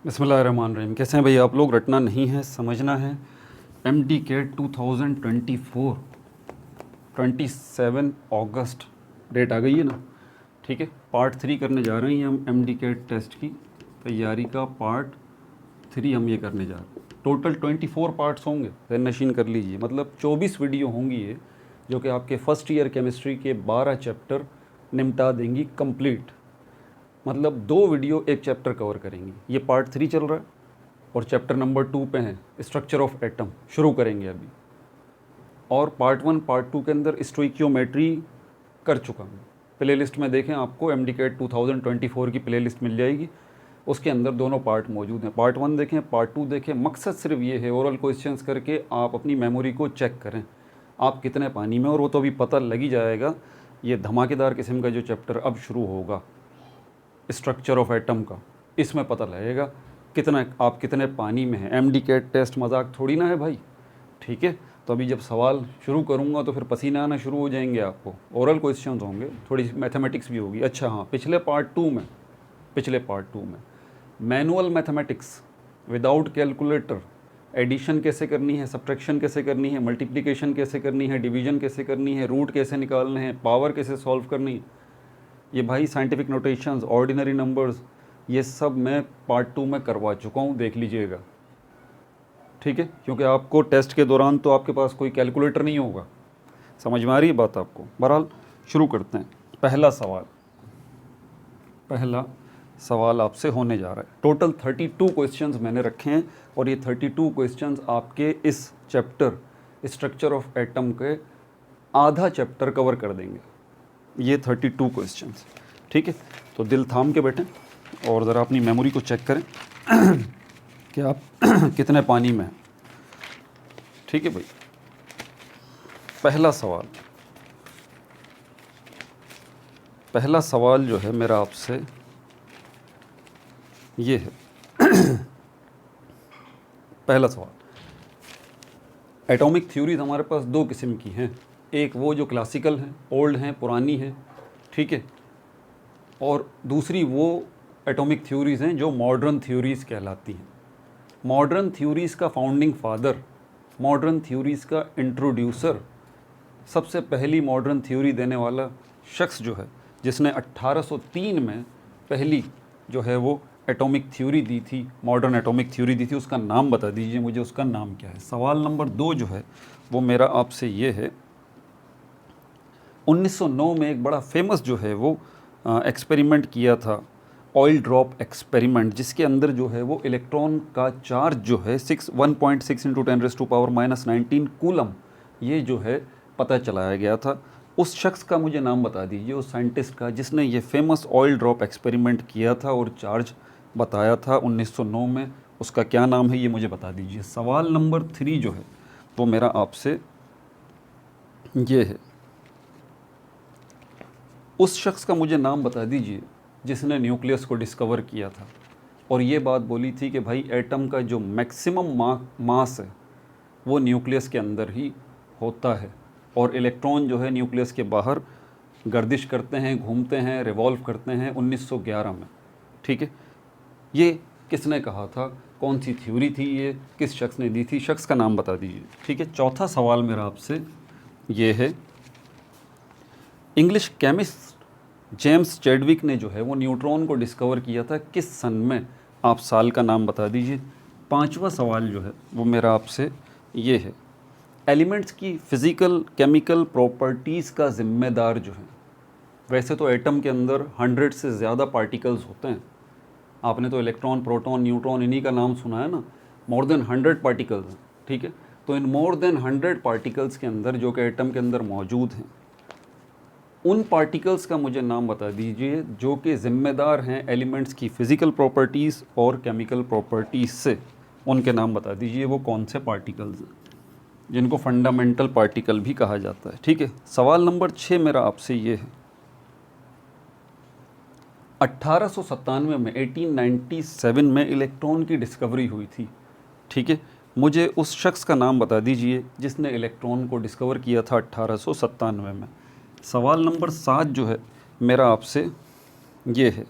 बिस्मिल्लाहिर्रहमानिर्रहीम। कैसे हैं भाई आप लोग? रटना नहीं है, समझना है। MD कैट 2024 27 अगस्त डेट आ गई है ना, ठीक है। पार्ट 3 करने जा रहे हैं हम MD कैट टेस्ट की तैयारी का। पार्ट 3 हम ये करने जा रहे हैं। टोटल 24 पार्ट्स होंगे, ज़हन नशीन कर लीजिए। मतलब 24 वीडियो होंगी ये, जो कि आपके फर्स्ट ईयर केमिस्ट्री के 12 चैप्टर निपटा देंगी कंप्लीट। मतलब 2 वीडियो एक चैप्टर कवर करेंगी। ये पार्ट 3 चल रहा है और चैप्टर नंबर 2 पे हैं, स्ट्रक्चर ऑफ एटम शुरू करेंगे अभी। और पार्ट 1 पार्ट 2 के अंदर स्टोइकियोमेट्री कर चुका हूँ। प्ले लिस्ट में देखें, आपको MD कैट 2024 की प्ले लिस्ट मिल जाएगी, उसके अंदर दोनों पार्ट मौजूद हैं। पार्ट 1 देखें, पार्ट 2 देखें। मकसद सिर्फ ये है, ओरल क्वेश्चंस करके आप अपनी मेमोरी को चेक करें आप कितने पानी में, और वो तो अभी पता लग ही जाएगा। ये धमाकेदार किस्म का जो चैप्टर अब शुरू होगा स्ट्रक्चर ऑफ एटम का, इसमें पता लगेगा कितना आप कितने पानी में हैं। MD कैट टेस्ट मजाक थोड़ी ना है भाई, ठीक है। तो अभी जब सवाल शुरू करूँगा तो फिर पसीना आना शुरू हो जाएंगे आपको। ओरल क्वेश्चन होंगे, थोड़ी मैथमेटिक्स भी होगी। अच्छा हाँ, पिछले पार्ट टू में manual mathematics without calculator, addition कैसे करनी है, सब्ट्रैक्शन कैसे करनी है, मल्टीप्लिकेशन कैसे करनी है, डिवीजन कैसे करनी है, रूट कैसे निकालने हैं, पावर कैसे सॉल्व करनी है, ये भाई साइंटिफिक नोटेशंस, ऑर्डिनरी नंबर्स, ये सब मैं पार्ट 2 में करवा चुका हूँ, देख लीजिएगा, ठीक है। क्योंकि आपको टेस्ट के दौरान तो आपके पास कोई कैलकुलेटर नहीं होगा। समझ में आ रही है बात आपको? बहरहाल शुरू करते हैं। पहला सवाल आपसे होने जा रहा है। टोटल 32 क्वेश्चंस मैंने रखे हैं और ये 32 क्वेश्चंस आपके इस चैप्टर स्ट्रक्चर ऑफ एटम के आधा चैप्टर कवर कर देंगे, ये 32 क्वेश्चंस, ठीक है। तो दिल थाम के बैठें और ज़रा अपनी मेमोरी को चेक करें कि आप कितने पानी में हैं, ठीक है भाई। पहला सवाल जो है मेरा आपसे ये है। पहला सवाल, एटॉमिक थ्योरीज हमारे पास 2 किस्म की हैं। एक वो जो क्लासिकल हैं, ओल्ड हैं, पुरानी हैं, ठीक है। और दूसरी वो एटॉमिक थ्योरीज़ हैं जो मॉडर्न थ्योरीज़ कहलाती हैं। मॉडर्न थ्योरीज़ का फाउंडिंग फादर, मॉडर्न थ्योरीज़ का इंट्रोड्यूसर, सबसे पहली मॉडर्न थ्योरी देने वाला शख्स जो है, जिसने 1803 में पहली जो है वो एटॉमिक थ्योरी दी थी, मॉडर्न एटॉमिक थ्योरी दी थी, उसका नाम बता दीजिए मुझे, उसका नाम क्या है। सवाल नंबर 2 जो है वो मेरा आपसे ये है। 1909 में एक बड़ा फेमस जो है वो एक्सपेरिमेंट किया था, ऑयल ड्रॉप एक्सपेरिमेंट, जिसके अंदर जो है वो इलेक्ट्रॉन का चार्ज जो है 1.6 × 10⁻⁻⁹ कूलम, ये जो है पता चलाया गया था। उस शख्स का मुझे नाम बता दीजिए, उस साइंटिस्ट का जिसने ये फेमस ऑयल ड्रॉप एक्सपेरिमेंट किया था और चार्ज बताया था 1909 में, उसका क्या नाम है ये मुझे बता दीजिए। सवाल नंबर 3 जो है वो मेरा आपसे ये है। उस शख्स का मुझे नाम बता दीजिए जिसने न्यूक्लियस को डिस्कवर किया था और ये बात बोली थी कि भाई एटम का जो मैक्सिमम मास है वो न्यूक्लियस के अंदर ही होता है और इलेक्ट्रॉन जो है न्यूक्लियस के बाहर गर्दिश करते हैं, घूमते हैं, रिवॉल्व करते हैं। 1911 में, ठीक है। ये किसने कहा था, कौन सी थ्योरी थी ये, किस शख्स ने दी थी, शख्स का नाम बता दीजिए, ठीक है। चौथा सवाल मेरा आपसे ये है। इंग्लिश केमिस्ट जेम्स चैडविक ने जो है वो न्यूट्रॉन को डिस्कवर किया था किस सन में, आप साल का नाम बता दीजिए। पांचवा सवाल जो है वो मेरा आपसे ये है। एलिमेंट्स की फ़िज़िकल केमिकल प्रॉपर्टीज़ का ज़िम्मेदार जो है, वैसे तो एटम के अंदर 100 से ज़्यादा पार्टिकल्स होते हैं, आपने तो इलेक्ट्रॉन, प्रोटॉन, न्यूट्रॉन, इन्हीं का नाम सुना है ना। मोर देन 100 पार्टिकल्स हैं, ठीक है। तो इन मोर देन 100 पार्टिकल्स के अंदर जो कि एटम के अंदर मौजूद हैं, उन पार्टिकल्स का मुझे नाम बता दीजिए जो कि ज़िम्मेदार हैं एलिमेंट्स की फ़िज़िकल प्रॉपर्टीज़ और केमिकल प्रॉपर्टीज़ से। उनके नाम बता दीजिए वो कौन से पार्टिकल्स हैं, जिनको फंडामेंटल पार्टिकल भी कहा जाता है, ठीक है। सवाल नंबर 6 मेरा आपसे ये है। 1897 में, 1897 में इलेक्ट्रॉन की डिस्कवरी हुई थी, ठीक है। मुझे उस शख्स का नाम बता दीजिए जिसने इलेक्ट्रॉन को डिस्कवर किया था 1897 में। सवाल नंबर 7 जो है मेरा आपसे ये है।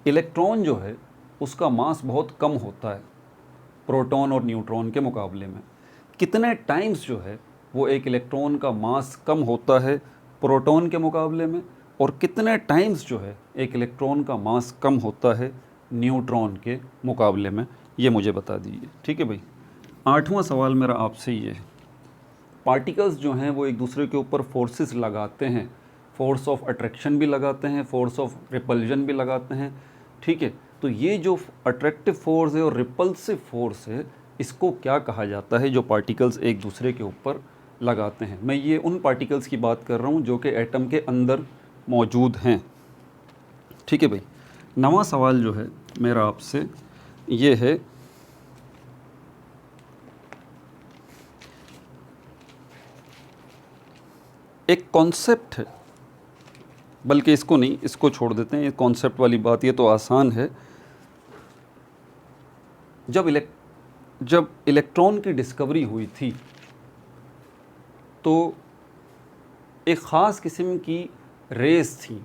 इलेक्ट्रॉन जो है उसका मास बहुत कम होता है प्रोटॉन और न्यूट्रॉन के मुकाबले में। कितने टाइम्स जो है वो एक इलेक्ट्रॉन का मास कम होता है प्रोटॉन के मुकाबले में, और कितने टाइम्स जो है एक इलेक्ट्रॉन का मास कम होता है न्यूट्रॉन के मुकाबले में, ये मुझे बता दीजिए। ठीक है भाई। 8वां सवाल मेरा आपसे ये है, पार्टिकल्स जो हैं वो एक दूसरे के ऊपर फोर्सेस लगाते हैं, फोर्स ऑफ अट्रैक्शन भी लगाते हैं, फोर्स ऑफ रिपल्जन भी लगाते हैं। ठीक है, तो ये जो अट्रैक्टिव फोर्स है और रिपल्सिव फोर्स है, इसको क्या कहा जाता है जो पार्टिकल्स एक दूसरे के ऊपर लगाते हैं? मैं ये उन पार्टिकल्स की बात कर रहा हूँ जो कि एटम के अंदर मौजूद हैं। ठीक है भाई। 9वां सवाल जो है मेरा आपसे ये है, एक कॉन्सेप्ट है, बल्कि इसको नहीं, इसको छोड़ देते हैं, ये कॉन्सेप्ट वाली बात ये तो आसान है। जब इलेक्ट्रॉन की डिस्कवरी हुई थी तो एक ख़ास किस्म की रेस थी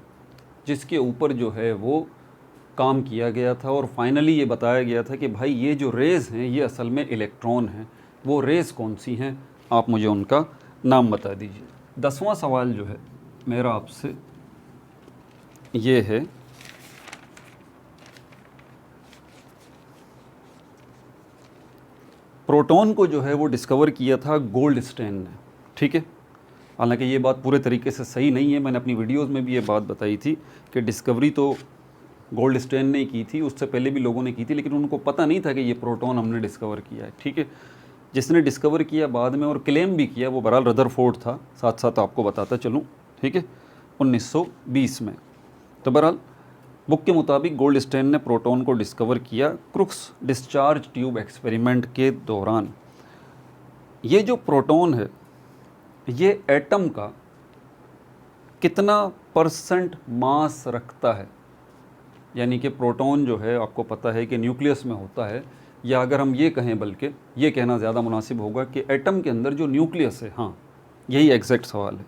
जिसके ऊपर जो है वो काम किया गया था, और फाइनली ये बताया गया था कि भाई ये जो रेज़ हैं ये असल में इलेक्ट्रॉन हैं। वो रेज़ कौन सी हैं, आप मुझे उनका नाम बता दीजिए। 10वां सवाल जो है मेरा आपसे ये है, प्रोटॉन को जो है वो डिस्कवर किया था गोल्डस्टेन ने। ठीक है, हालांकि ये बात पूरे तरीके से सही नहीं है, मैंने अपनी वीडियोस में भी ये बात बताई थी कि डिस्कवरी तो गोल्डस्टेन ने की थी, उससे पहले भी लोगों ने की थी, लेकिन उनको पता नहीं था कि ये प्रोटॉन हमने डिस्कवर किया है। ठीक है, जिसने डिस्कवर किया बाद में और क्लेम भी किया वो बहरहाल रदरफोर्ड था, साथ साथ आपको बताता चलूँ। ठीक है, 1920 में। तो बहरहाल बुक के मुताबिक गोल्डस्टेन ने प्रोटॉन को डिस्कवर किया क्रुक्स डिस्चार्ज ट्यूब एक्सपेरिमेंट के दौरान। ये जो प्रोटॉन है ये एटम का कितना परसेंट मास रखता है, यानी कि प्रोटॉन जो है आपको पता है कि न्यूक्लियस में होता है, या अगर हम ये कहें, बल्कि ये कहना ज़्यादा मुनासिब होगा कि एटम के अंदर जो न्यूक्लियस है, हाँ यही एग्जैक्ट सवाल है,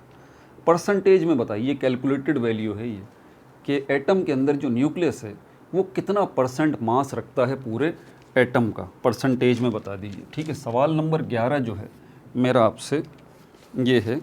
परसेंटेज में बताइए, कैलकुलेटेड वैल्यू है ये, कि एटम के अंदर जो न्यूक्लियस है वो कितना परसेंट मास रखता है पूरे एटम का, परसेंटेज में बता दीजिए। ठीक है, सवाल नंबर 11 जो है मेरा आपसे ये है,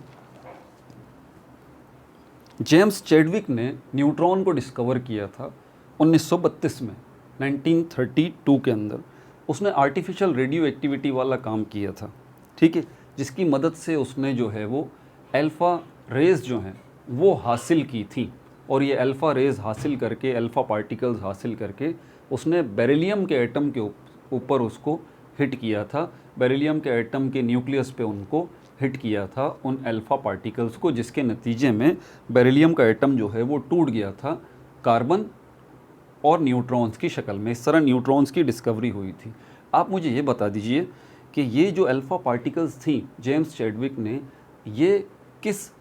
जेम्स चैडविक ने न्यूट्रॉन को डिस्कवर किया था 1932 में, 1932 के अंदर। उसने आर्टिफिशियल रेडियो एक्टिविटी वाला काम किया था। ठीक है, जिसकी मदद से उसने जो है वो अल्फ़ा रेज़ जो हैं वो हासिल की थी, और ये अल्फ़ा रेज़ हासिल करके, अल्फ़ा पार्टिकल्स हासिल करके उसने बेरिलियम के एटम के ऊपर उसको हिट किया था, बेरिलियम के एटम के न्यूक्लियस पे उनको हिट किया था उन अल्फ़ा पार्टिकल्स को, जिसके नतीजे में बेरिलियम का एटम जो है वो टूट गया था कार्बन और न्यूट्रॉन्स की शक्ल में। इस तरह न्यूट्रॉन्स की डिस्कवरी हुई थी। आप मुझे ये बता दीजिए कि ये जो अल्फ़ा पार्टिकल्स थी जेम्स चैडविक ने ये किस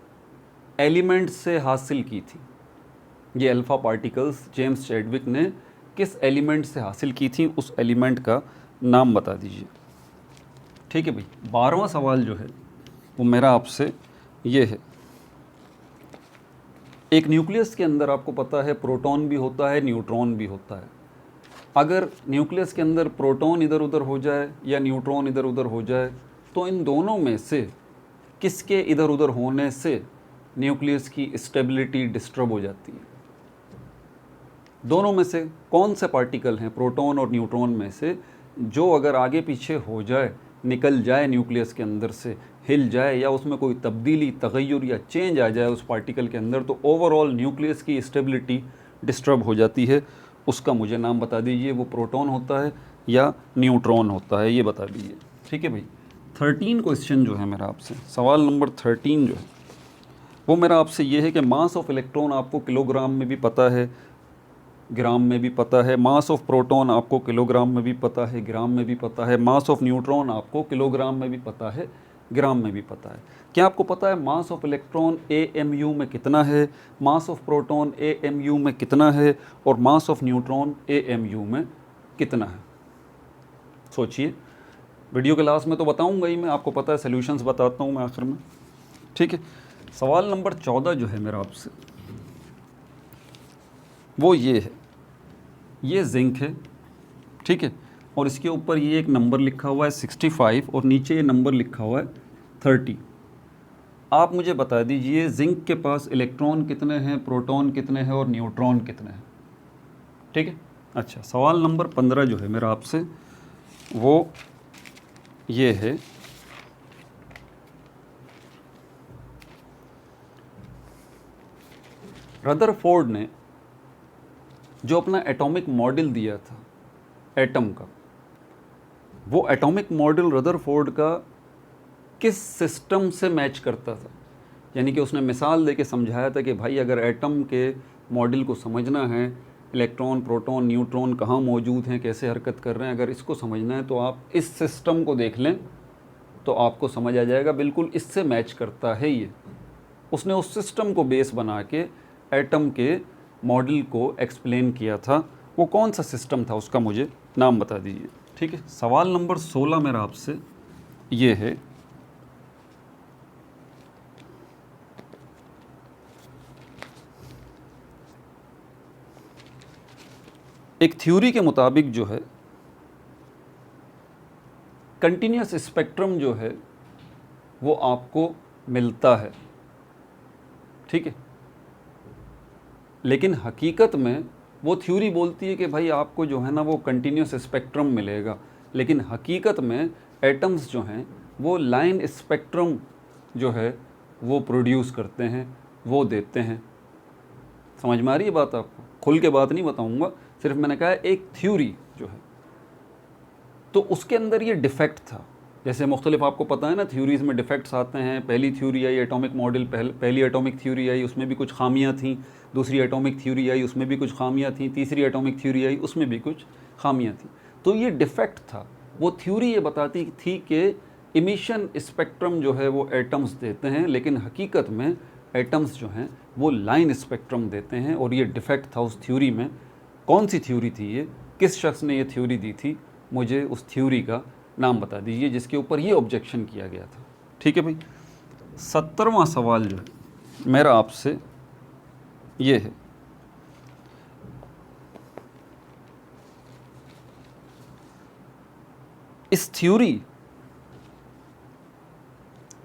एलिमेंट से हासिल की थी? ये अल्फ़ा पार्टिकल्स जेम्स चैडविक ने किस एलिमेंट से हासिल की थी, उस एलिमेंट का नाम बता दीजिए। ठीक है भाई। 12वां सवाल जो है वो मेरा आपसे ये है, एक न्यूक्लियस के अंदर आपको पता है प्रोटॉन भी होता है, न्यूट्रॉन भी होता है। अगर न्यूक्लियस के अंदर प्रोटॉन इधर उधर हो जाए या न्यूट्रॉन इधर उधर हो जाए, तो इन दोनों में से किसके इधर उधर होने से न्यूक्लियस की स्टेबिलिटी डिस्टर्ब हो जाती है? दोनों में से कौन से पार्टिकल हैं प्रोटॉन और न्यूट्रॉन में से जो अगर आगे पीछे हो जाए, निकल जाए न्यूक्लियस के अंदर से, हिल जाए, या उसमें कोई तब्दीली, तगय्युर या चेंज आ जाए उस पार्टिकल के अंदर, तो ओवरऑल न्यूक्लियस की स्टेबिलिटी डिस्टर्ब हो जाती है? उसका मुझे नाम बता दीजिए, वो प्रोटॉन होता है या न्यूट्रॉन होता है, ये बता दीजिए। ठीक है भाई। 13 क्वेश्चन जो है मेरा आपसे, सवाल नंबर 13 जो है वो मेरा आपसे ये है कि मास ऑफ इलेक्ट्रॉन आपको किलोग्राम में भी पता है, ग्राम में भी पता है, मास ऑफ प्रोटॉन आपको किलोग्राम में भी पता है, ग्राम में भी पता है, मास ऑफ न्यूट्रॉन आपको किलोग्राम में भी पता है, ग्राम में भी पता है। क्या आपको पता है मास ऑफ इलेक्ट्रॉन AMU में कितना है, मास ऑफ प्रोटॉन AMU में कितना है, और मास ऑफ न्यूट्रॉन AMU में कितना है? सोचिए। वीडियो के लास्ट में तो बताऊंगा ही मैं, आपको पता है सॉल्यूशंस बताता हूँ मैं आखिर में। ठीक है। सवाल नंबर 14 जो है मेरा आपसे वो ये है, ये जिंक है, ठीक है, और इसके ऊपर ये एक नंबर लिखा हुआ है 65 और नीचे ये नंबर लिखा हुआ है 30। आप मुझे बता दीजिए जिंक के पास इलेक्ट्रॉन कितने हैं, प्रोटॉन कितने हैं और न्यूट्रॉन कितने हैं। ठीक है, अच्छा सवाल नंबर 15 जो है मेरा आपसे वो ये है, रदरफोर्ड ने जो अपना एटॉमिक मॉडल दिया था एटम का, वो एटॉमिक मॉडल रदरफोर्ड का किस सिस्टम से मैच करता था। यानी कि उसने मिसाल देके समझाया था कि भाई अगर एटम के मॉडल को समझना है, इलेक्ट्रॉन प्रोटॉन न्यूट्रॉन कहाँ मौजूद हैं, कैसे हरकत कर रहे हैं, अगर इसको समझना है तो आप इस सिस्टम को देख लें तो आपको समझ आ जाएगा, बिल्कुल इससे मैच करता है ये। उसने उस सिस्टम को बेस बना के एटम के मॉडल को एक्सप्लेन किया था। वो कौन सा सिस्टम था उसका मुझे नाम बता दीजिए। ठीक है, सवाल नंबर 16 मेरा आपसे ये है, एक थ्योरी के मुताबिक जो है कंटिन्यूस स्पेक्ट्रम जो है वो आपको मिलता है। ठीक है, लेकिन हकीकत में वो थ्योरी बोलती है कि भाई आपको जो है ना वो कंटिन्यूस स्पेक्ट्रम मिलेगा, लेकिन हकीकत में एटम्स जो हैं वो लाइन स्पेक्ट्रम जो है वो प्रोड्यूस करते हैं, वो देते हैं। समझ में आ रही है बात आपको? खुल के बात नहीं बताऊंगा, सिर्फ मैंने कहा एक थ्योरी जो है तो उसके अंदर ये डिफेक्ट था। जैसे मुख्तलिफ आपको पता है ना थ्योरीज़ में डिफेक्ट्स आते हैं। पहली थ्योरी आई एटॉमिक मॉडल, पहली एटॉमिक थ्योरी आई उसमें भी कुछ खामियां थीं, दूसरी एटॉमिक थ्योरी आई उसमें भी कुछ खामियां थीं, तीसरी एटॉमिक थ्योरी आई उसमें भी कुछ खामियां थीं। तो ये डिफेक्ट था। वो थ्योरी ये बताती थी कि इमिशन स्पेक्ट्रम जो है वो एटम्स देते हैं, लेकिन हकीकत में एटम्स जो हैं वो लाइन स्पेक्ट्रम देते हैं, और ये डिफेक्ट था उस थ्योरी में। कौन सी थ्योरी थी ये, किस शख्स ने ये थ्योरी दी थी, मुझे उस थ्योरी का नाम बता दीजिए जिसके ऊपर ये ऑब्जेक्शन किया गया था। ठीक है भाई, 17वां सवाल जो है मेरा आपसे ये है, इस थ्योरी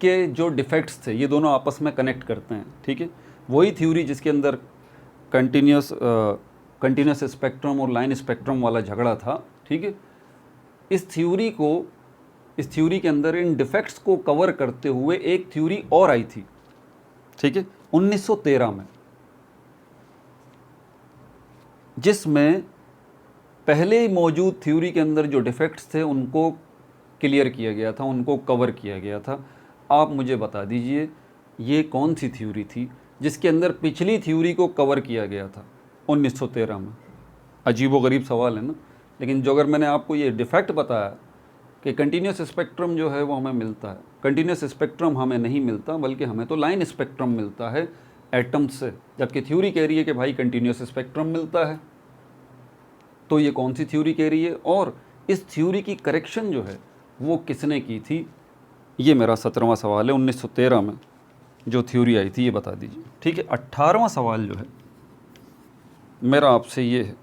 के जो डिफेक्ट्स थे ये दोनों आपस में कनेक्ट करते हैं। ठीक है, वही थ्योरी जिसके अंदर कंटिन्यूस स्पेक्ट्रम और लाइन स्पेक्ट्रम वाला झगड़ा था। ठीक है, इस थ्योरी के अंदर इन डिफेक्ट्स को कवर करते हुए एक थ्योरी और आई थी। ठीक है, 1913 में, जिसमें पहले मौजूद थ्योरी के अंदर जो डिफेक्ट्स थे उनको क्लियर किया गया था, उनको कवर किया गया था। आप मुझे बता दीजिए ये कौन सी थ्योरी थी जिसके अंदर पिछली थ्योरी को कवर किया गया था 1913 में। अजीबोगरीब सवाल है ना, लेकिन जो अगर मैंने आपको ये डिफेक्ट बताया कि कंटिन्यूस स्पेक्ट्रम जो है वो हमें मिलता है, कंटिन्यूस स्पेक्ट्रम हमें नहीं मिलता बल्कि हमें तो लाइन स्पेक्ट्रम मिलता है एटम्स से, जबकि थ्योरी कह रही है कि भाई कंटिन्यूस स्पेक्ट्रम मिलता है। तो ये कौन सी थ्योरी कह रही है और इस थ्योरी की करेक्शन जो है वो किसने की थी, ये मेरा 17वां सवाल है। 1913 में जो थ्योरी आई थी ये बता दीजिए। ठीक है, 18वां सवाल जो है मेरा आपसे ये है,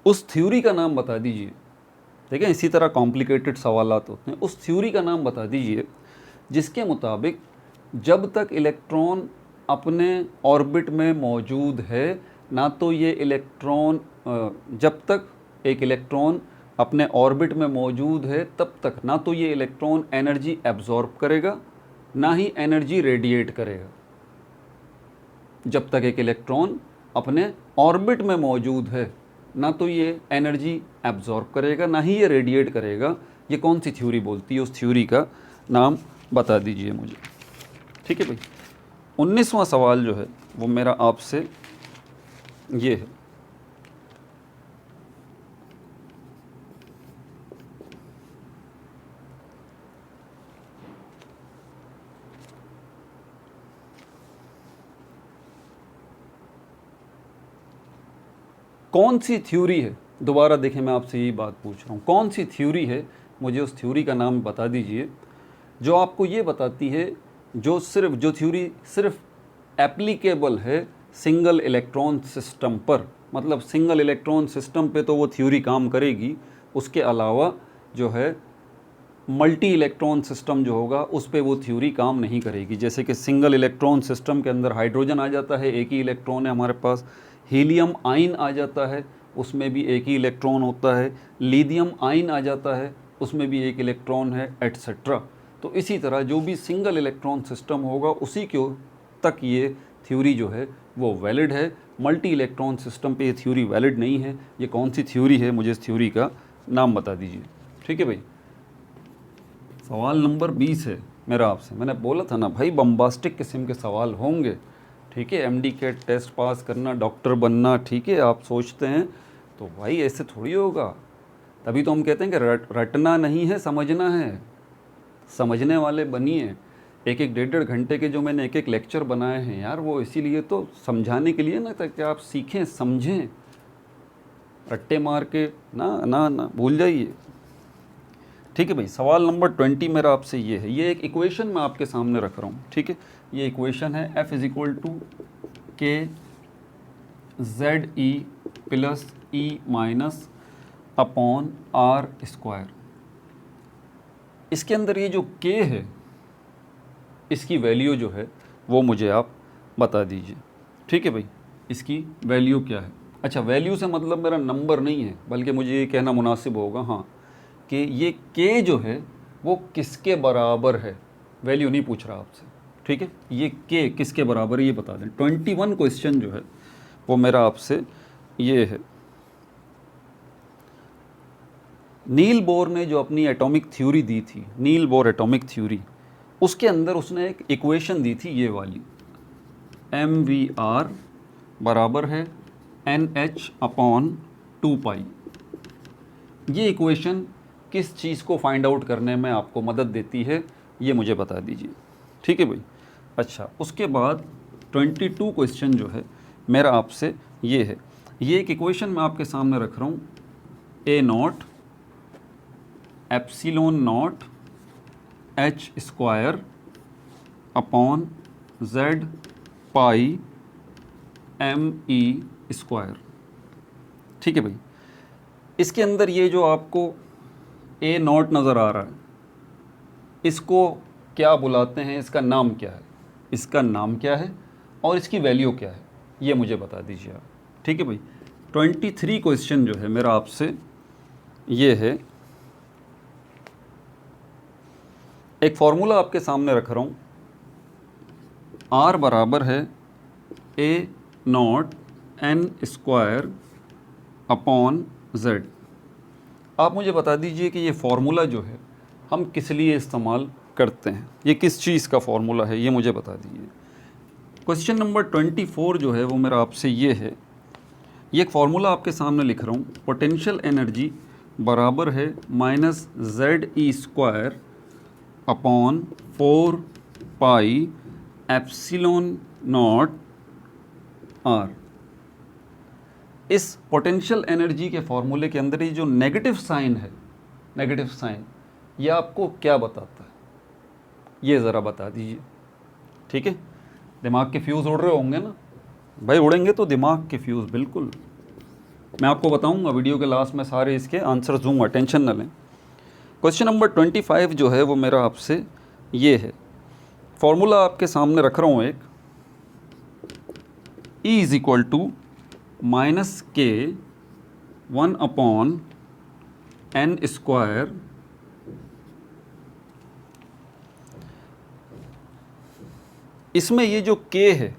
उस थ्योरी का नाम बता दीजिए। देखें इसी तरह कॉम्प्लिकेटेड सवालात होते हैं। उस थ्योरी का नाम बता दीजिए जिसके मुताबिक जब तक इलेक्ट्रॉन अपने ऑर्बिट में मौजूद है, ना तो ये इलेक्ट्रॉन जब तक एक इलेक्ट्रॉन अपने ऑर्बिट में मौजूद है तब तक ना तो ये इलेक्ट्रॉन एनर्जी एब्जॉर्ब करेगा ना ही एनर्जी रेडिएट करेगा। जब तक एक इलेक्ट्रॉन अपने ऑर्बिट में मौजूद है ना तो ये एनर्जी एब्जॉर्ब करेगा ना ही ये रेडिएट करेगा। ये कौन सी थ्योरी बोलती है, उस थ्योरी का नाम बता दीजिए मुझे। ठीक है भाई, 19वां सवाल जो है वो मेरा आपसे ये है, कौन सी थ्योरी है, दोबारा देखें मैं आपसे यही बात पूछ रहा हूँ, कौन सी थ्योरी है, मुझे उस थ्योरी का नाम बता दीजिए जो आपको ये बताती है, जो थ्योरी सिर्फ एप्लीकेबल है सिंगल इलेक्ट्रॉन सिस्टम पर, मतलब सिंगल इलेक्ट्रॉन सिस्टम पे तो वो थ्योरी काम करेगी, उसके अलावा जो है मल्टी इलेक्ट्रॉन सिस्टम जो होगा उस पे वो थ्योरी काम नहीं करेगी। जैसे कि सिंगल इलेक्ट्रॉन सिस्टम के अंदर हाइड्रोजन आ जाता है, एक ही इलेक्ट्रॉन है हमारे पास, हीलियम आयन आ जाता है, उसमें भी एक ही इलेक्ट्रॉन होता है, लिथियम आयन आ जाता है, उसमें भी एक इलेक्ट्रॉन है, एटसेट्रा। तो इसी तरह जो भी सिंगल इलेक्ट्रॉन सिस्टम होगा उसी के तक ये थ्योरी जो है वो वैलिड है। मल्टी इलेक्ट्रॉन सिस्टम पे ये थ्योरी वैलिड नहीं है। ये कौन सी थ्योरी है, मुझे इस थ्योरी का नाम बता दीजिए। ठीक है भाई। सवाल नंबर 20 है मेरा आपसे। मैंने बोला था ना भाई, बम्बास्टिक किस्म के सवाल होंगे। ठीक है, एमडी के टेस्ट पास करना, डॉक्टर बनना, ठीक है, आप सोचते हैं तो भाई ऐसे थोड़ी होगा। तभी तो हम कहते हैं कि रटना नहीं है, समझना है। समझने वाले बनिए। एक एक डेढ़ घंटे के जो मैंने एक एक लेक्चर बनाए हैं यार, वो इसीलिए तो समझाने के लिए ना, ताकि आप सीखें समझें। रट्टे मार के ना भूल जाइए। ठीक है भाई। सवाल नंबर 20 मेरा आपसे ये है, ये एक इक्वेशन मैं आपके सामने रख रहा हूँ। ठीक है, ये इक्वेशन है F = K ZE + E - R²। इसके अंदर ये जो K है, इसकी वैल्यू जो है वो मुझे आप बता दीजिए। ठीक है भाई, इसकी वैल्यू क्या है। अच्छा, वैल्यू से मतलब मेरा नंबर नहीं है, बल्कि मुझे ये कहना मुनासिब होगा हाँ कि ये K जो है वो किसके बराबर है। वैल्यू नहीं पूछ रहा आपसे। ठीक है, ये K किसके बराबर है ये बता दें। 21 क्वेश्चन जो है वो मेरा आपसे ये है। नील बोर ने जो अपनी एटॉमिक थ्योरी दी थी, नील बोर एटॉमिक थ्योरी, उसके अंदर उसने एक इक्वेशन दी थी ये वाली, MVR बराबर है NH/2π। ये इक्वेशन किस चीज़ को फाइंड आउट करने में आपको मदद देती है, ये मुझे बता दीजिए। ठीक है भाई। अच्छा, उसके बाद 22 क्वेश्चन जो है मेरा आपसे ये है। ये एक इक्वेशन मैं आपके सामने रख रहा हूँ, A0 ε0 h² / z π me²। ठीक है भाई। इसके अंदर ये जो आपको A0 नज़र आ रहा है, इसको क्या बुलाते हैं, इसका नाम क्या है, इसका नाम क्या है और इसकी वैल्यू क्या है, ये मुझे बता दीजिए आप। ठीक है भाई। 23 क्वेश्चन जो है मेरा आपसे ये है। एक फार्मूला आपके सामने रख रहा हूँ, R बराबर है A0 n² / z। आप मुझे बता दीजिए कि ये फार्मूला जो है हम किस लिए इस्तेमाल करते हैं, ये किस चीज़ का फार्मूला है, ये मुझे बता दीजिए। क्वेश्चन नंबर 24 जो है वो मेरा आपसे ये है। ये एक फार्मूला आपके सामने लिख रहा हूँ, पोटेंशियल एनर्जी बराबर है -ZE² / 4πε0 R। इस पोटेंशियल एनर्जी के फॉर्मूले के अंदर ये जो नेगेटिव साइन है, नेगेटिव साइन, ये आपको क्या बताता है, ये ज़रा बता दीजिए। ठीक है, दिमाग के फ्यूज़ उड़ रहे होंगे ना भाई, उड़ेंगे तो दिमाग के फ्यूज़ बिल्कुल। मैं आपको बताऊंगा वीडियो के लास्ट में, सारे इसके आंसर दूंगा, टेंशन न लें। क्वेश्चन नंबर 25 जो है वो मेरा आपसे ये है। फॉर्मूला आपके सामने रख रहा हूँ एक, E = -K 1/n²। इसमें ये जो K है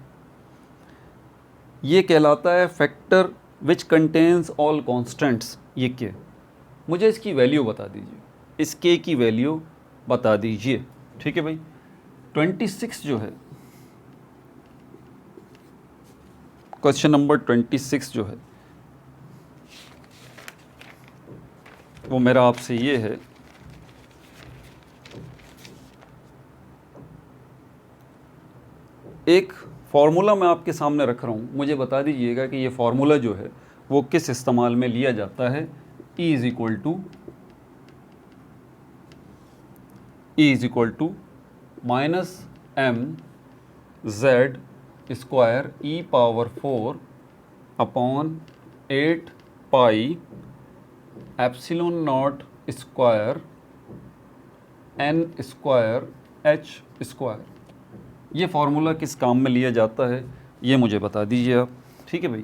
ये कहलाता है factor which contains all constants. ये K, मुझे इसकी वैल्यू बता दीजिए, इस K की वैल्यू बता दीजिए। ठीक है भाई। 26 जो है, क्वेश्चन नंबर 26 जो है वो मेरा आपसे ये है। एक फार्मूला मैं आपके सामने रख रहा हूँ, मुझे बता दीजिएगा कि ये फार्मूला जो है वो किस इस्तेमाल में लिया जाता है। E = -mz square e power 4 upon 8 pi epsilon not square n square h square. ये फार्मूला किस काम में लिया जाता है ये मुझे बता दीजिए आप। ठीक है भाई,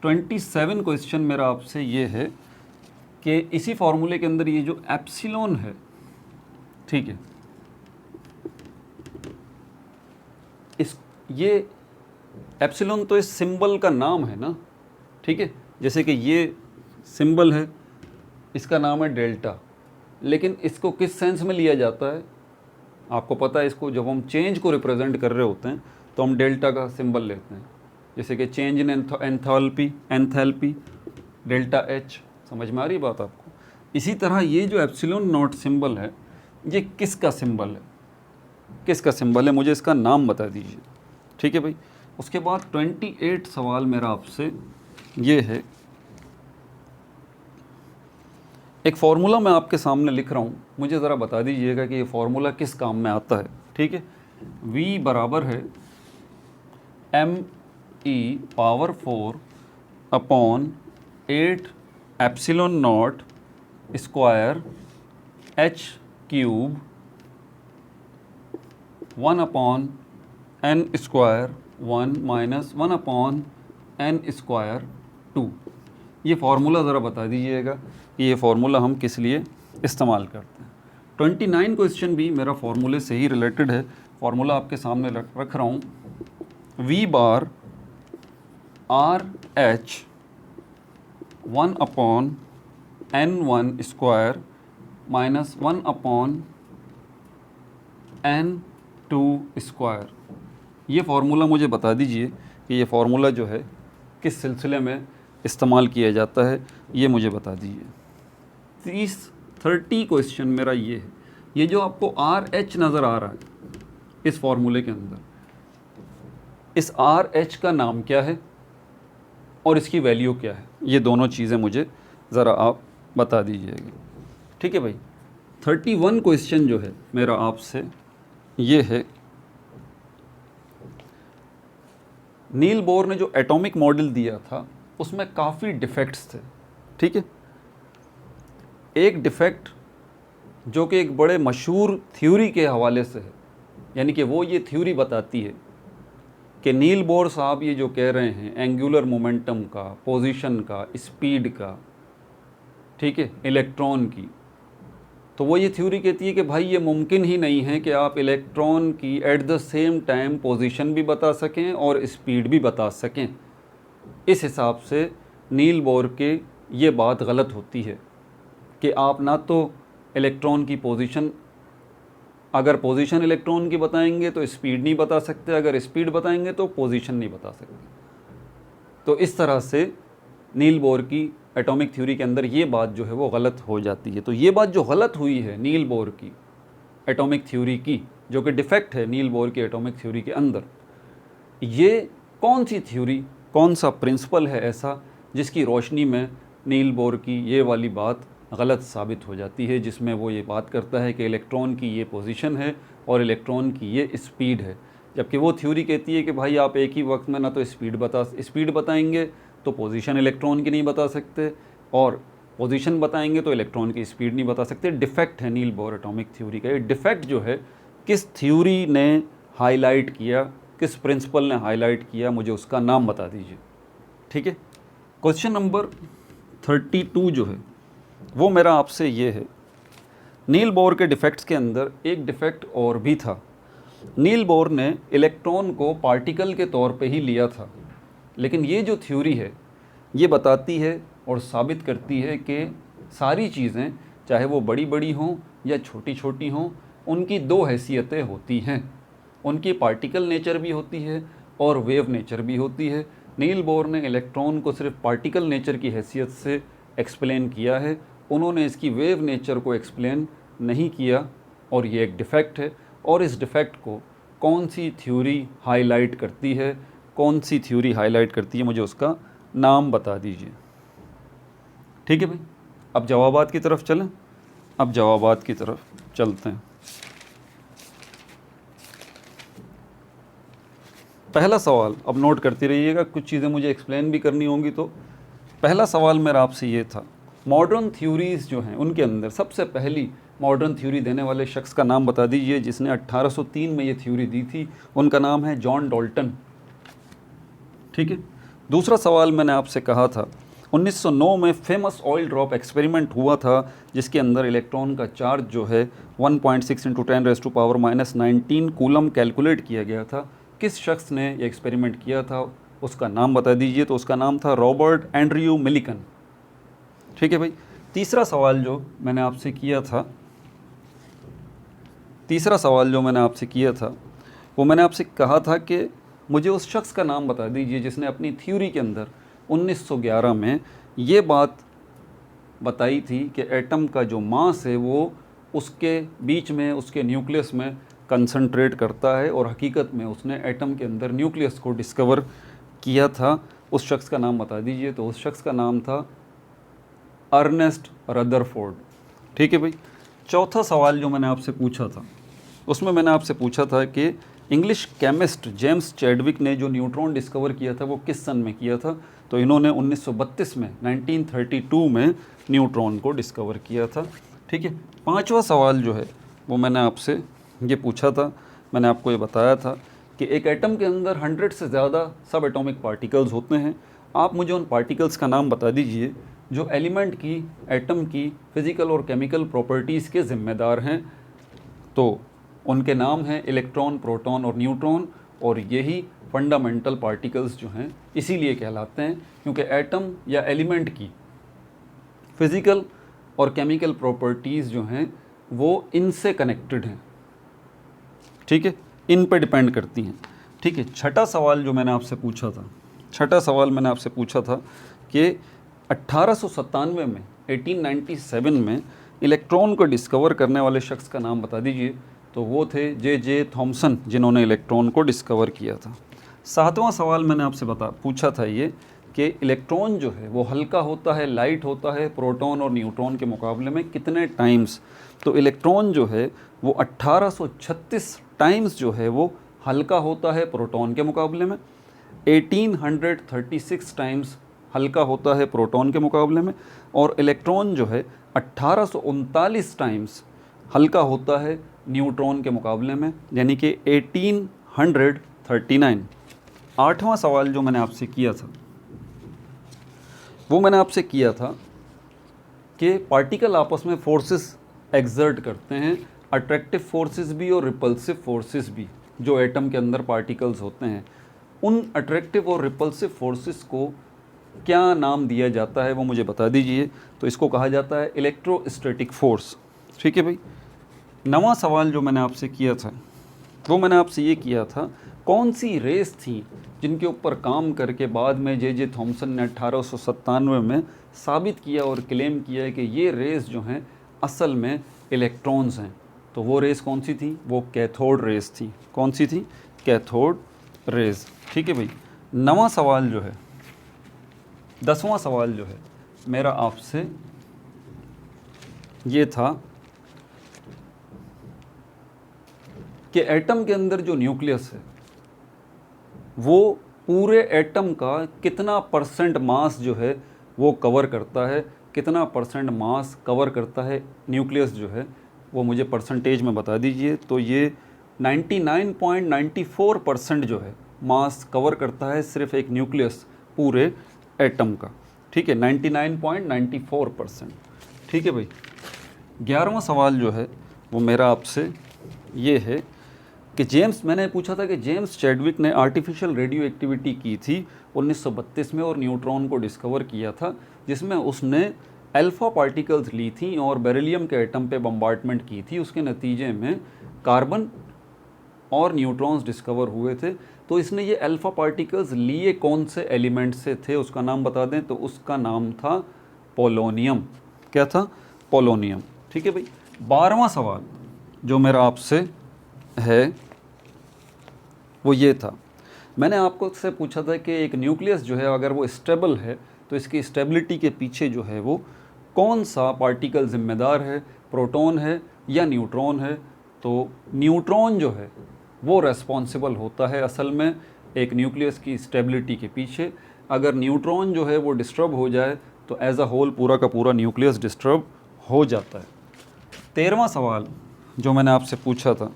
27 क्वेश्चन मेरा आपसे ये है कि इसी फार्मूले के अंदर ये जो एप्सिलॉन है, ठीक है, ये एप्सिलॉन तो इस सिंबल का नाम है ना, ठीक है, जैसे कि ये सिंबल है, इसका नाम है डेल्टा, लेकिन इसको किस सेंस में लिया जाता है आपको पता है। इसको जब हम चेंज को रिप्रेजेंट कर रहे होते हैं तो हम डेल्टा का सिंबल लेते हैं, जैसे कि change in enthalpy delta H. समझ में आ रही बात आपको। इसी तरह ये जो एप्सिलॉन नॉट सिंबल है ये किसका सिंबल है, किसका सिंबल है, मुझे इसका नाम बता दीजिए। ठीक है भाई। उसके बाद 28 सवाल मेरा आपसे ये है, एक फार्मूला मैं आपके सामने लिख रहा हूँ, मुझे ज़रा बता दीजिएगा कि ये फार्मूला किस काम में आता है। ठीक है, v बराबर है m e power 4 upon 8 epsilon not square h cube 1 upon n square 1 minus 1 upon n square 2। ये फार्मूला ज़रा बता दीजिएगा कि ये फार्मूला हम किस लिए इस्तेमाल करते हैं। 29 क्वेश्चन भी मेरा फार्मूले से ही रिलेटेड है। फार्मूला आपके सामने रख रहा हूँ, v bar R H 1 upon n1 square minus 1 upon n2 square. ये फार्मूला मुझे बता दीजिए कि ये फार्मूला जो है किस सिलसिले में इस्तेमाल किया जाता है, ये मुझे बता दीजिए। 30 क्वेश्चन मेरा ये है, ये जो आपको आर एच नज़र आ रहा है इस फार्मूले के अंदर, इस आर एच का नाम क्या है और इसकी वैल्यू क्या है, ये दोनों चीज़ें मुझे ज़रा आप बता दीजिएगा। ठीक है भाई। 31 क्वेश्चन जो है मेरा आपसे ये है, नील बोर ने जो एटॉमिक मॉडल दिया था उसमें काफ़ी डिफेक्ट्स थे। ठीक है, एक डिफेक्ट जो कि एक बड़े मशहूर थ्योरी के हवाले से है, यानी कि वो ये थ्योरी बताती है कि नील बोर साहब ये जो कह रहे हैं एंगुलर मोमेंटम का, पोजीशन का, स्पीड का, ठीक है, इलेक्ट्रॉन की, तो वो ये थ्योरी कहती है कि भाई ये मुमकिन ही नहीं है कि आप इलेक्ट्रॉन की at the same time position भी बता सकें और स्पीड भी बता सकें। इस हिसाब से नील बोर के ये बात गलत होती है कि आप ना तो इलेक्ट्रॉन की पोजीशन, अगर पोजीशन इलेक्ट्रॉन की बताएंगे तो स्पीड नहीं बता सकते, अगर स्पीड बताएंगे तो पोजीशन नहीं बता सकते। तो इस तरह से नील बोर की एटॉमिक थ्योरी के अंदर ये बात जो है वो गलत हो जाती है। तो ये बात जो गलत हुई है नील बोर की एटॉमिक थ्योरी की, जो कि डिफेक्ट है नील बोर की एटॉमिक थ्योरी के अंदर, ये कौन सी थ्योरी, कौन सा प्रिंसिपल है ऐसा जिसकी रोशनी में नील बोर की ये वाली बात गलत साबित हो जाती है, जिसमें वो ये बात करता है कि इलेक्ट्रॉन की ये पोजीशन है और इलेक्ट्रॉन की ये स्पीड है, जबकि वो थ्योरी कहती है कि भाई आप एक ही वक्त में ना तो स्पीड बताएंगे तो पोजीशन इलेक्ट्रॉन की नहीं बता सकते, और पोजीशन बताएंगे तो इलेक्ट्रॉन की स्पीड नहीं बता सकते। डिफेक्ट है नील बोर एटॉमिक थ्योरी का। ये डिफेक्ट जो है किस थ्योरी ने हाईलाइट किया, किस प्रिंसिपल ने हाईलाइट किया, मुझे उसका नाम बता दीजिए। ठीक है। क्वेश्चन नंबर 32 जो है वो मेरा आपसे ये है, नील बोर के डिफेक्ट्स के अंदर एक डिफेक्ट और भी था। नील बोर ने इलेक्ट्रॉन को पार्टिकल के तौर पे ही लिया था, लेकिन ये जो थ्योरी है ये बताती है और साबित करती है कि सारी चीज़ें चाहे वो बड़ी बड़ी हों या छोटी छोटी हों, उनकी दो हैसियतें होती हैं, उनकी पार्टिकल नेचर भी होती है और वेव नेचर भी होती है। नील बोर ने इलेक्ट्रॉन को सिर्फ पार्टिकल नेचर की हैसियत से एक्सप्लेन किया है, उन्होंने इसकी वेव नेचर को एक्सप्लेन नहीं किया, और ये एक डिफेक्ट है। और इस डिफेक्ट को कौन सी थ्योरी हाईलाइट करती है, कौन सी थ्योरी हाईलाइट करती है, मुझे उसका नाम बता दीजिए। ठीक है भाई। अब जवाबात की तरफ चलें, अब जवाबात की तरफ चलते हैं। पहला सवाल अब नोट करते रहिएगा, कुछ चीज़ें मुझे एक्सप्लेन भी करनी होंगी। तो पहला सवाल मेरा आपसे ये था, मॉडर्न थ्योरीज़ जो हैं उनके अंदर सबसे पहली मॉडर्न थ्योरी देने वाले शख्स का नाम बता दीजिए, जिसने 1803 में ये थ्योरी दी थी। उनका नाम है जॉन डाल्टन। ठीक है। दूसरा सवाल मैंने आपसे कहा था 1909 में फेमस ऑयल ड्रॉप एक्सपेरिमेंट हुआ था, जिसके अंदर इलेक्ट्रॉन का चार्ज जो है 1.6 × 10⁻⁻19 कूलम कैलकुलेट किया गया था। किस शख्स ने ये एक्सपेरिमेंट किया था, उसका नाम बता दीजिए। तो उसका नाम था रॉबर्ट एंड्रयू मिलिकन। ठीक है भाई। तीसरा सवाल जो मैंने आपसे किया था वो मैंने आपसे कहा था कि मुझे उस शख्स का नाम बता दीजिए जिसने अपनी थ्योरी के अंदर 1911 में ये बात बताई थी कि एटम का जो मास है वो उसके बीच में, उसके न्यूक्लियस में कंसंट्रेट करता है, और हकीकत में उसने एटम के अंदर न्यूक्लियस को डिस्कवर किया था। उस शख्स का नाम बता दीजिए। तो उस शख्स का नाम था अर्नेस्ट रदरफोर्ड। ठीक है भाई। चौथा सवाल जो मैंने आपसे पूछा था उसमें मैंने आपसे पूछा था कि इंग्लिश केमिस्ट जेम्स चैडविक ने जो न्यूट्रॉन डिस्कवर किया था वो किस सन में किया था। तो इन्होंने 1932 में 1932 में न्यूट्रॉन को डिस्कवर किया था। ठीक है। पांचवा सवाल जो है वो मैंने आपसे ये पूछा था, मैंने आपको ये बताया था कि एक एटम के अंदर 100 से ज़्यादा सब एटॉमिक पार्टिकल्स होते हैं। आप मुझे उन पार्टिकल्स का नाम बता दीजिए जो एलिमेंट की, एटम की फिज़िकल और केमिकल प्रॉपर्टीज़ के ज़िम्मेदार हैं। तो उनके नाम हैं इलेक्ट्रॉन, प्रोटॉन और न्यूट्रॉन, और यही फंडामेंटल पार्टिकल्स जो हैं इसीलिए कहलाते हैं क्योंकि एटम या एलिमेंट की फिज़िकल और केमिकल प्रॉपर्टीज़ जो हैं वो इनसे कनेक्टेड हैं। ठीक है, इन पे डिपेंड करती हैं। ठीक है। छठा सवाल जो मैंने आपसे पूछा था कि 1897 में 1897 में इलेक्ट्रॉन को डिस्कवर करने वाले शख्स का नाम बता दीजिए। तो वो थे जे थॉमसन, जिन्होंने इलेक्ट्रॉन को डिस्कवर किया था। सातवां सवाल मैंने आपसे पूछा था ये कि इलेक्ट्रॉन जो है वो हल्का होता है, लाइट होता है प्रोटॉन और न्यूट्रॉन के मुकाबले में कितने टाइम्स। तो इलेक्ट्रॉन जो है वो 1836 टाइम्स जो है वो हल्का होता है प्रोटॉन के मुकाबले में, 1836 टाइम्स हल्का होता है प्रोटॉन के मुकाबले में, और इलेक्ट्रॉन जो है 1839 टाइम्स हल्का होता है न्यूट्रॉन के मुकाबले में, यानी कि 1839। आठवां सवाल जो मैंने आपसे किया था वो मैंने आपसे किया था कि पार्टिकल आपस में फोर्सेस एक्सर्ट करते हैं, अट्रैक्टिव फोर्सेस भी और रिपल्सिव फोर्सेस भी, जो एटम के अंदर पार्टिकल्स होते हैं। उन अट्रैक्टिव और रिपल्सिव फोर्सेस को क्या नाम दिया जाता है वो मुझे बता दीजिए। तो इसको कहा जाता है इलेक्ट्रोस्टैटिक फोर्स। ठीक है भाई। नवां सवाल जो मैंने आपसे किया था वो मैंने आपसे ये किया था, कौन सी रेस थी जिनके ऊपर काम करके बाद में जे थॉमसन ने 1897 में साबित किया और क्लेम किया है कि ये रेस जो हैं असल में इलेक्ट्रॉन्स हैं। तो वो रेस कौन सी थी? वो कैथोड रेस थी। कौन सी थी? Cathode rays. ठीक है भाई। नवां सवाल जो है, 10वां सवाल जो है मेरा आपसे ये था कि एटम के अंदर जो न्यूक्लियस है वो पूरे एटम का कितना परसेंट मास जो है वो कवर करता है, कितना परसेंट मास कवर करता है न्यूक्लियस जो है, वो मुझे परसेंटेज में बता दीजिए। तो ये 99.94% जो है मास कवर करता है सिर्फ एक न्यूक्लियस पूरे एटम का। ठीक है, 99.94%। ठीक है भाई। 11वां सवाल जो है वो मेरा आपसे ये है कि मैंने पूछा था कि जेम्स चैडविक ने आर्टिफिशियल रेडियो एक्टिविटी की थी 1932 में और न्यूट्रॉन को डिस्कवर किया था, जिसमें उसने अल्फ़ा पार्टिकल्स ली थी और बेरिलियम के एटम पे बम्बार्टमेंट की थी। उसके नतीजे में कार्बन और न्यूट्रॉन्स डिस्कवर हुए थे। तो इसने ये अल्फ़ा पार्टिकल्स लिए कौन से एलिमेंट से थे, उसका नाम बता दें। तो उसका नाम था पोलोनियम। क्या था? पोलोनियम। ठीक है भाई। 12वां सवाल जो मेरा आपसे है वो ये था, मैंने आपको से पूछा था कि एक न्यूक्लियस जो है अगर वो स्टेबल है तो इसकी स्टेबिलिटी के पीछे जो है वो कौन सा पार्टिकल ज़िम्मेदार है, प्रोटॉन है या न्यूट्रॉन है। तो न्यूट्रॉन जो है वो रेस्पॉन्सिबल होता है असल में एक न्यूक्लियस की स्टेबिलिटी के पीछे। अगर न्यूट्रॉन जो है वो डिस्टर्ब हो जाए तो एज अ होल पूरा का पूरा न्यूक्लियस डिस्टर्ब हो जाता है। 13वां सवाल जो मैंने आपसे पूछा था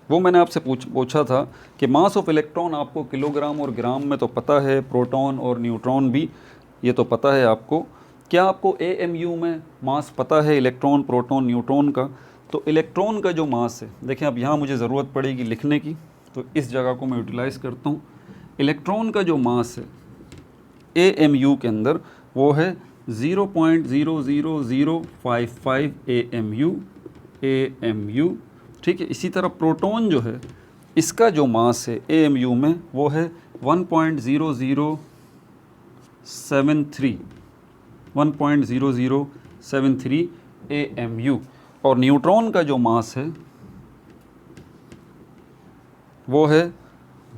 वो मैंने आपसे पूछा था कि मास ऑफ इलेक्ट्रॉन आपको किलोग्राम और ग्राम में तो पता है, प्रोटॉन और न्यूट्रॉन भी ये तो पता है आपको। क्या आपको AMU में मास पता है इलेक्ट्रॉन, प्रोटॉन, न्यूट्रॉन का? तो इलेक्ट्रॉन का जो मास है, देखें अब यहाँ मुझे ज़रूरत पड़ेगी लिखने की, तो इस जगह को मैं यूटिलाइज़ करता हूँ। इलेक्ट्रॉन का जो मास है AMU के अंदर वो है 0.00055 AMU, ठीक है। इसी तरह प्रोटॉन जो है इसका जो मास है AMU में वो है 1.0073 AMU, और न्यूट्रॉन का जो मास है वो है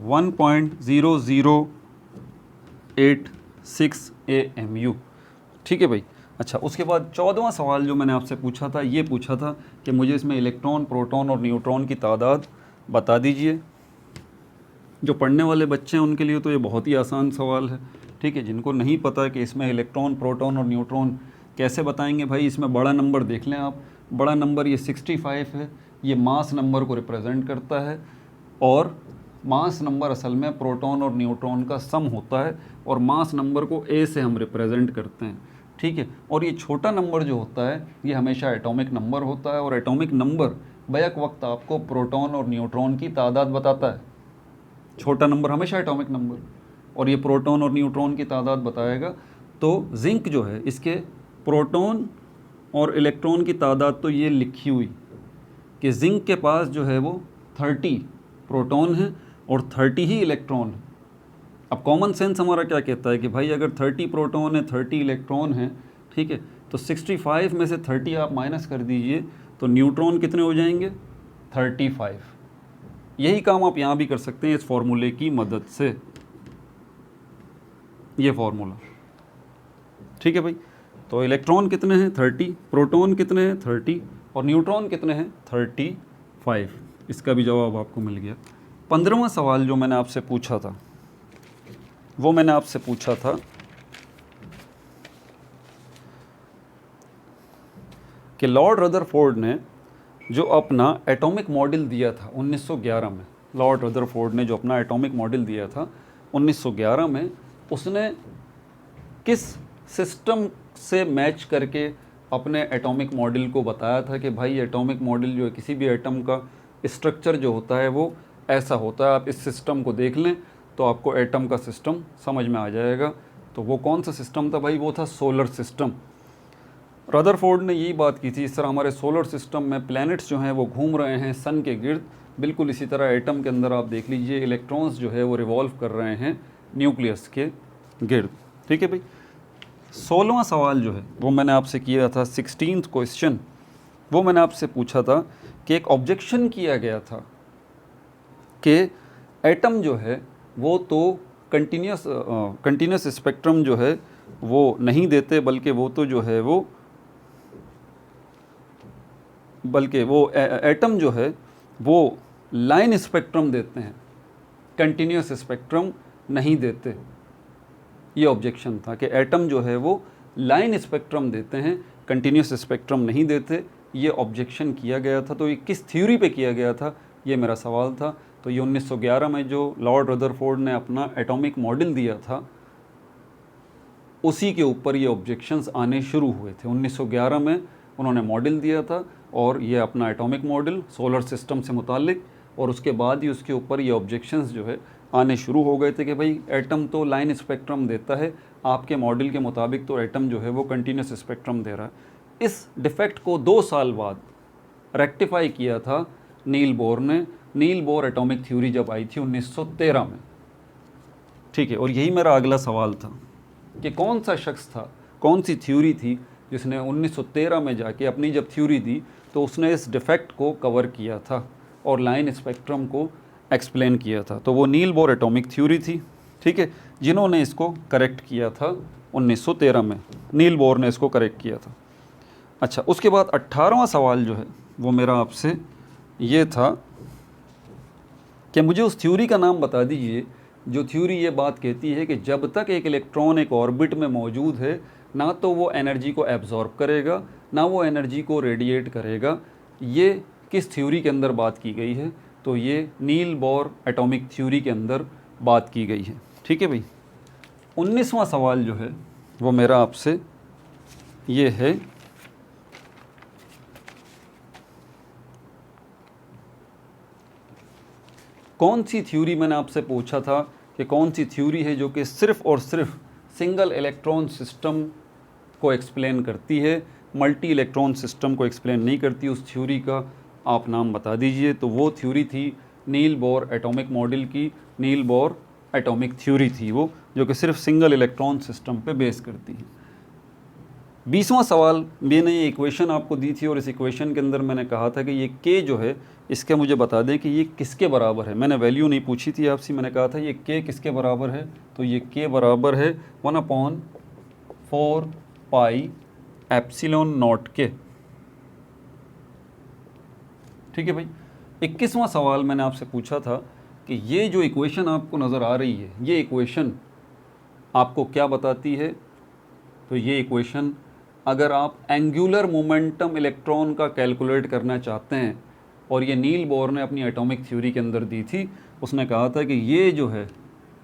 1.0086 AMU, ठीक है भाई। अच्छा, उसके बाद 14वां सवाल जो मैंने आपसे पूछा था ये पूछा था कि मुझे इसमें इलेक्ट्रॉन, प्रोटॉन और न्यूट्रॉन की तादाद बता दीजिए। जो पढ़ने वाले बच्चे हैं उनके लिए तो ये बहुत ही आसान सवाल है, ठीक है। जिनको नहीं पता है कि इसमें इलेक्ट्रॉन, प्रोटॉन और न्यूट्रॉन कैसे बताएंगे, भाई इसमें बड़ा नंबर देख लें आप। बड़ा नंबर ये 65 है, ये मास नंबर को रिप्रेजेंट करता है, और मास नंबर असल में प्रोटॉन और न्यूट्रॉन का सम होता है, और मास नंबर को A से हम रिप्रेजेंट करते हैं, ठीक है। और ये छोटा नंबर जो होता है ये हमेशा एटॉमिक नंबर होता है, और एटॉमिक नंबर बैक वक्त आपको प्रोटॉन और न्यूट्रॉन की तादाद बताता है। छोटा नंबर हमेशा एटॉमिक नंबर, और ये प्रोटॉन और न्यूट्रॉन की तादाद बताएगा। तो जिंक जो है इसके प्रोटॉन और इलेक्ट्रॉन की तादाद तो ये लिखी हुई कि जिंक के पास जो है वो 30 प्रोटॉन है और 30 ही इलेक्ट्रॉन है। अब कॉमन सेंस हमारा क्या कहता है कि भाई अगर 30 प्रोटॉन है, 30 इलेक्ट्रॉन है, ठीक है, तो 65 में से 30 आप माइनस कर दीजिए तो न्यूट्रॉन कितने हो जाएंगे? 35। यही काम आप यहाँ भी कर सकते हैं इस फॉर्मूले की मदद से, ये फॉर्मूला, ठीक है भाई। तो इलेक्ट्रॉन कितने हैं? 30, प्रोटॉन कितने हैं? 30, और न्यूट्रॉन कितने हैं? 35। इसका भी जवाब आपको मिल गया। 15वां सवाल जो मैंने आपसे पूछा था वो मैंने आपसे पूछा था कि लॉर्ड रदरफोर्ड ने जो अपना एटॉमिक मॉडल दिया था 1911 में, लॉर्ड रदरफोर्ड ने जो अपना एटॉमिक मॉडल दिया था 1911 में, उसने किस सिस्टम से मैच करके अपने एटॉमिक मॉडल को बताया था कि भाई एटॉमिक मॉडल जो है किसी भी एटम का स्ट्रक्चर जो होता है वो ऐसा होता है, आप इस सिस्टम को देख लें तो आपको एटम का सिस्टम समझ में आ जाएगा। तो वो कौन सा सिस्टम था भाई? वो था सोलर सिस्टम। रदरफोर्ड ने यही बात की थी, इस तरह हमारे सोलर सिस्टम में प्लैनेट्स जो हैं वो घूम रहे हैं सन के गिर्द, बिल्कुल इसी तरह एटम के अंदर आप देख लीजिए इलेक्ट्रॉन्स जो है वो रिवॉल्व कर रहे हैं न्यूक्लियस के गिर्द, ठीक है भाई। 16वां सवाल जो है वो मैंने आपसे किया था, 16th क्वेश्चन, वो मैंने आपसे पूछा था कि एक ऑब्जेक्शन किया गया था कि एटम जो है वो तो कंटिन्यूस स्पेक्ट्रम जो है वो नहीं देते, बल्कि वो तो जो है वो एटम जो है वो लाइन स्पेक्ट्रम देते हैं, कंटिन्यूस स्पेक्ट्रम नहीं देते। ये ऑब्जेक्शन था कि एटम जो है वो लाइन स्पेक्ट्रम देते हैं, कंटिन्यूस स्पेक्ट्रम नहीं देते। ये ऑब्जेक्शन किया गया था। तो ये किस थ्योरी पे किया गया था, ये मेरा सवाल था। तो ये 1911 में जो लॉर्ड रदरफोर्ड ने अपना एटॉमिक मॉडल दिया था उसी के ऊपर ये ऑब्जेक्शंस आने शुरू हुए थे। 1911 में उन्होंने मॉडल दिया था और ये अपना एटॉमिक मॉडल सोलर सिस्टम से मुतालिक, और उसके बाद ही उसके ऊपर ये ऑब्जेक्शंस जो है आने शुरू हो गए थे कि भाई एटम तो लाइन स्पेक्ट्रम देता है, आपके मॉडल के मुताबिक तो एटम जो है वो कंटिन्यूस स्पेक्ट्रम दे रहा है। इस डिफेक्ट को 2 साल बाद रेक्टिफाई किया था नील बोर ने। नील बोर एटॉमिक थ्योरी जब आई थी 1913 में, ठीक है। और यही मेरा अगला सवाल था कि कौन सा शख्स था, कौन सी थ्योरी थी जिसने 1913 में जाके अपनी जब थ्योरी दी तो उसने इस डिफेक्ट को कवर किया था और लाइन स्पेक्ट्रम को एक्सप्लेन किया था। तो वो नील बोर एटॉमिक थ्योरी थी, ठीक है, जिन्होंने इसको करेक्ट किया था 1913 में। नील बोर ने इसको करेक्ट किया था। अच्छा, उसके बाद 18वां सवाल जो है वो मेरा आपसे ये था कि मुझे उस थ्योरी का नाम बता दीजिए जो थ्योरी ये बात कहती है कि जब तक एक इलेक्ट्रॉन एक ऑर्बिट में मौजूद है, ना तो वो एनर्जी को एब्जॉर्ब करेगा, ना वो एनर्जी को रेडिएट करेगा। ये किस थ्योरी के अंदर बात की गई है? तो ये नील बोर एटॉमिक थ्योरी के अंदर बात की गई है। ठीक है भाई। 19वां सवाल जो है वो मेरा आपसे ये है, कौन सी थ्योरी, मैंने आपसे पूछा था कि कौन सी थ्योरी है जो कि सिर्फ़ और सिर्फ सिंगल इलेक्ट्रॉन सिस्टम को एक्सप्लेन करती है, मल्टी इलेक्ट्रॉन सिस्टम को एक्सप्लेन नहीं करती। उस थ्योरी का आप नाम बता दीजिए। तो वो थ्योरी थी नील बोर एटॉमिक मॉडल की, नील बोर एटॉमिक थ्योरी थी वो, जो कि सिर्फ सिंगल इलेक्ट्रॉन सिस्टम पे बेस करती है। 20वां सवाल, मैंने ये इक्वेशन आपको दी थी और इस इक्वेशन के अंदर मैंने कहा था कि ये k जो है इसके मुझे बता दें कि ये किसके बराबर है। मैंने वैल्यू नहीं पूछी थी आपसे, मैंने कहा था ये k किसके बराबर है। तो ये k बराबर है 1/4 पाई एप्सिलॉन नॉट के। ठीक है भाई। 21वां सवाल मैंने आपसे पूछा था कि ये जो इक्वेशन आपको नज़र आ रही है, ये इक्वेशन आपको क्या बताती है। तो ये इक्वेशन, अगर आप एंगुलर मोमेंटम इलेक्ट्रॉन का कैलकुलेट करना चाहते हैं, और ये नील बोर ने अपनी एटॉमिक थ्योरी के अंदर दी थी, उसने कहा था कि ये जो है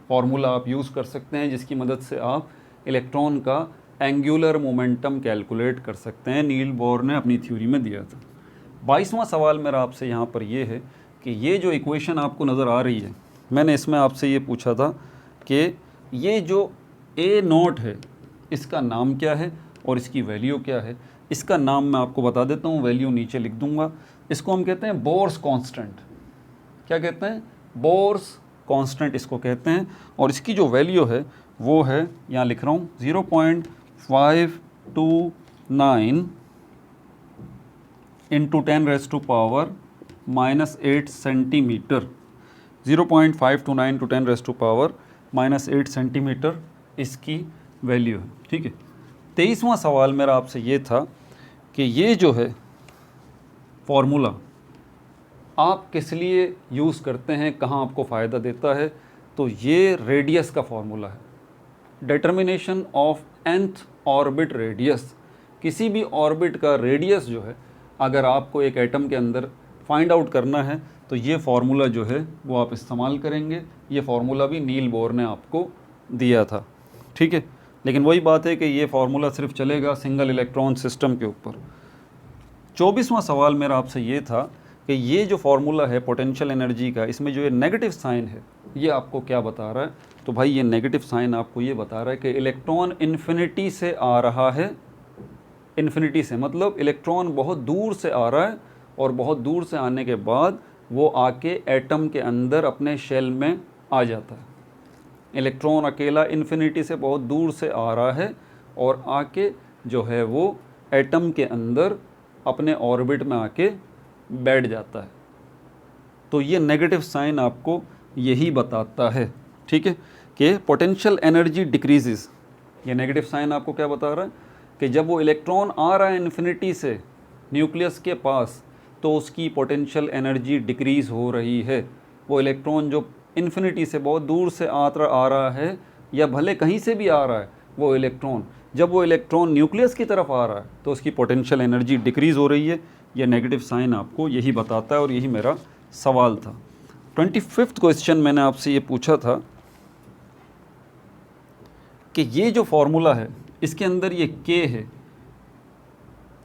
फार्मूला आप यूज़ कर सकते हैं, जिसकी मदद से आप इलेक्ट्रॉन का एंगुलर मोमेंटम कैलकुलेट कर सकते हैं। नील बोर ने अपनी थ्योरी में दिया था। 22वां सवाल मेरा आपसे यहाँ पर ये है कि ये जो इक्वेशन आपको नज़र आ रही है, मैंने इसमें आपसे ये पूछा था कि ये जो A0 है इसका नाम क्या है और इसकी वैल्यू क्या है। इसका नाम मैं आपको बता देता हूँ, वैल्यू नीचे लिख दूँगा। इसको हम कहते हैं बोर्स कांस्टेंट। क्या कहते हैं? बोर्स कांस्टेंट इसको कहते हैं। और इसकी जो वैल्यू है वो है, यहाँ लिख रहा हूँ, 0.529 इंटू 10⁻⁻8 सेंटीमीटर। 0.529 इंटू 10⁻⁻8 सेंटीमीटर इसकी वैल्यू है। ठीक है। 23वां सवाल मेरा आपसे ये था कि ये जो है फॉर्मूला आप किस लिए यूज़ करते हैं, कहाँ आपको फ़ायदा देता है। तो ये रेडियस का फॉर्मूला है, determination of nth orbit radius. किसी भी ऑर्बिट का रेडियस जो है, अगर आपको एक एटम के अंदर फाइंड आउट करना है, तो ये फार्मूला जो है वो आप इस्तेमाल करेंगे। ये फार्मूला भी नील बोर ने आपको दिया था। ठीक है। लेकिन वही बात है कि ये फार्मूला सिर्फ चलेगा सिंगल इलेक्ट्रॉन सिस्टम के ऊपर। 24वां सवाल मेरा आपसे ये था कि ये जो फार्मूला है पोटेंशियल एनर्जी का, इसमें जो ये नेगेटिव साइन है ये आपको क्या बता रहा है। तो भाई ये नेगेटिव साइन आपको ये बता रहा है कि इलेक्ट्रॉन इन्फिनिटी से आ रहा है। इन्फिनिटी से मतलब इलेक्ट्रॉन बहुत दूर से आ रहा है, और बहुत दूर से आने के बाद वो आके एटम के अंदर अपने शेल में आ जाता है। इलेक्ट्रॉन अकेला इन्फिनिटी से बहुत दूर से आ रहा है और आके जो है वो एटम के अंदर अपने ऑर्बिट में आके बैठ जाता है। तो ये नेगेटिव साइन आपको यही बताता है। ठीक है, कि पोटेंशियल एनर्जी डिक्रीजेस। ये नेगेटिव साइन आपको क्या बता रहा है कि जब वो इलेक्ट्रॉन आ रहा है इन्फिनिटी से न्यूक्लियस के पास, तो उसकी पोटेंशियल एनर्जी डिक्रीज़ हो रही है। वो इलेक्ट्रॉन जो इन्फिनिटी से बहुत दूर से आ रहा है, या भले कहीं से भी आ रहा है वो इलेक्ट्रॉन, जब वो इलेक्ट्रॉन न्यूक्लियस की तरफ आ रहा है तो उसकी पोटेंशियल एनर्जी डिक्रीज़ हो रही है। ये नेगेटिव साइन आपको यही बताता है, और यही मेरा सवाल था। 25वां क्वेश्चन मैंने आपसे ये पूछा था कि ये जो फॉर्मूला है इसके अंदर ये k है,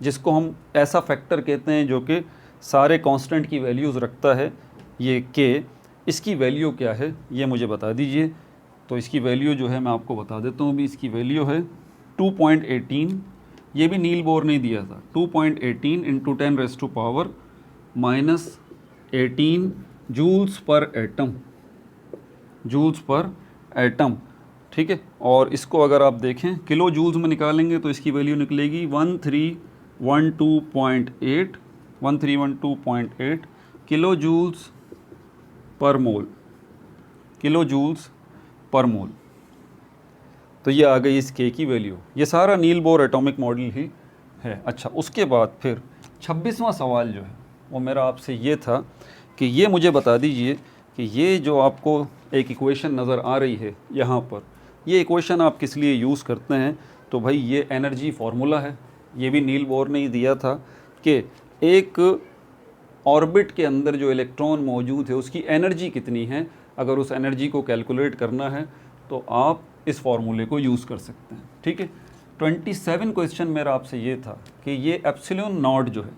जिसको हम ऐसा फैक्टर कहते हैं जो कि सारे कांस्टेंट की वैल्यूज़ रखता है। ये k, इसकी वैल्यू क्या है ये मुझे बता दीजिए। तो इसकी वैल्यू जो है मैं आपको बता देता हूँ। अभी इसकी वैल्यू है 2.18। ये भी नील बोर ने दिया था। 2.18 into 10⁻⁻18 joules per atom, joules per atom. ठीक है। और इसको अगर आप देखें किलो जूल्स में निकालेंगे तो इसकी वैल्यू निकलेगी 1312.8 किलो जूल्स पर मोल, किलो जूल्स पर मोल। तो ये आ गई इस के की वैल्यू। ये सारा नील बोर एटॉमिक मॉडल ही है। अच्छा, उसके बाद फिर 26वां सवाल जो है वो मेरा आपसे ये था कि ये मुझे बता दीजिए कि ये जो आपको एक इक्वेशन नज़र आ रही है यहाँ पर, ये इक्वेशन आप किस लिए यूज़ करते हैं? तो भाई ये एनर्जी फार्मूला है। ये भी नील बोर ने ही दिया था कि एक ऑर्बिट के अंदर जो इलेक्ट्रॉन मौजूद है उसकी एनर्जी कितनी है। अगर उस एनर्जी को कैलकुलेट करना है तो आप इस फार्मूले को यूज़ कर सकते हैं। ठीक है, 27 क्वेश्चन मेरा आपसे ये था कि ये एप्सिलॉन नॉट जो है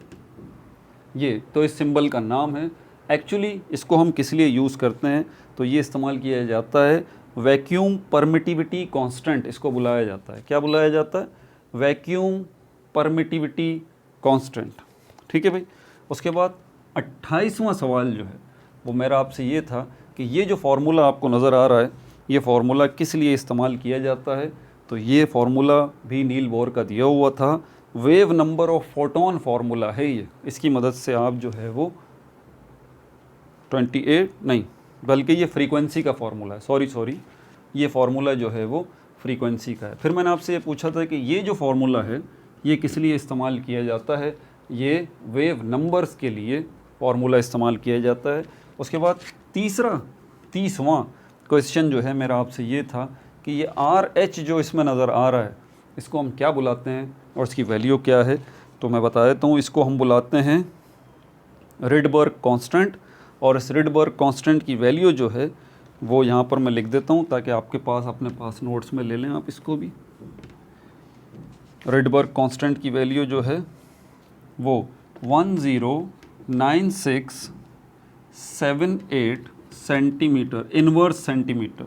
ये तो इस सिंबल का नाम है। एक्चुअली इसको हम किस लिए यूज़ करते हैं? तो ये इस्तेमाल किया जाता है वैक्यूम परमिटिविटी कांस्टेंट, इसको बुलाया जाता है। क्या बुलाया जाता है? Vacuum permittivity constant. ठीक है भाई। उसके बाद 28वां सवाल जो है वो मेरा आपसे ये था कि ये जो फार्मूला आपको नज़र आ रहा है ये फार्मूला किस लिए इस्तेमाल किया जाता है? तो ये फार्मूला भी नील बोर का दिया हुआ था। Wave number of photon formula है ये। इसकी मदद से आप जो है वो 28 नहीं बल्कि ये फ्रीक्वेंसी का फार्मूला है। सॉरी ये फार्मूला जो है वो फ्रीक्वेंसी का है। फिर मैंने आपसे ये पूछा था कि ये जो फार्मूला है ये किस लिए इस्तेमाल किया जाता है? ये वेव नंबर्स के लिए फार्मूला इस्तेमाल किया जाता है। उसके बाद 30वां क्वेश्चन जो है मेरा आपसे ये था कि ये RH जो इसमें नज़र आ रहा है इसको हम क्या बुलाते हैं और इसकी वैल्यू क्या है? तो मैं बता देता हूँ, इसको हम बुलाते हैं रिडबर्ग कांस्टेंट। और इस रिडबर्ग कांस्टेंट की वैल्यू जो है वो यहाँ पर मैं लिख देता हूँ ताकि आपके पास अपने पास नोट्स में ले लें आप इसको भी। रिडबर्ग कांस्टेंट की वैल्यू जो है वो 109678 centimetre inverse centimetre,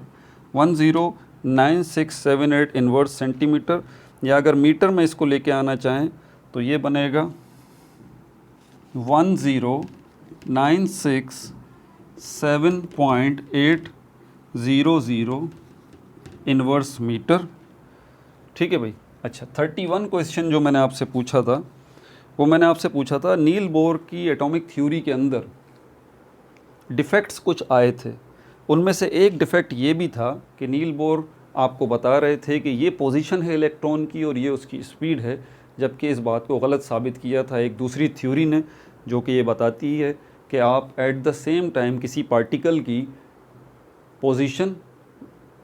109678 inverse centimetre, या अगर मीटर में इसको लेके आना चाहें तो ये बनेगा 1096.800 इनवर्स मीटर। ठीक है भाई। अच्छा, 31 क्वेश्चन जो मैंने आपसे पूछा था वो मैंने आपसे पूछा था नील बोर की एटॉमिक थ्योरी के अंदर डिफेक्ट्स कुछ आए थे। उनमें से एक डिफेक्ट ये भी था कि नील बोर आपको बता रहे थे कि ये पोजीशन है इलेक्ट्रॉन की और ये उसकी स्पीड है, जबकि इस बात को गलत साबित किया था एक दूसरी थ्योरी ने, जो कि ये बताती है कि आप एट द सेम टाइम किसी पार्टिकल की पोजीशन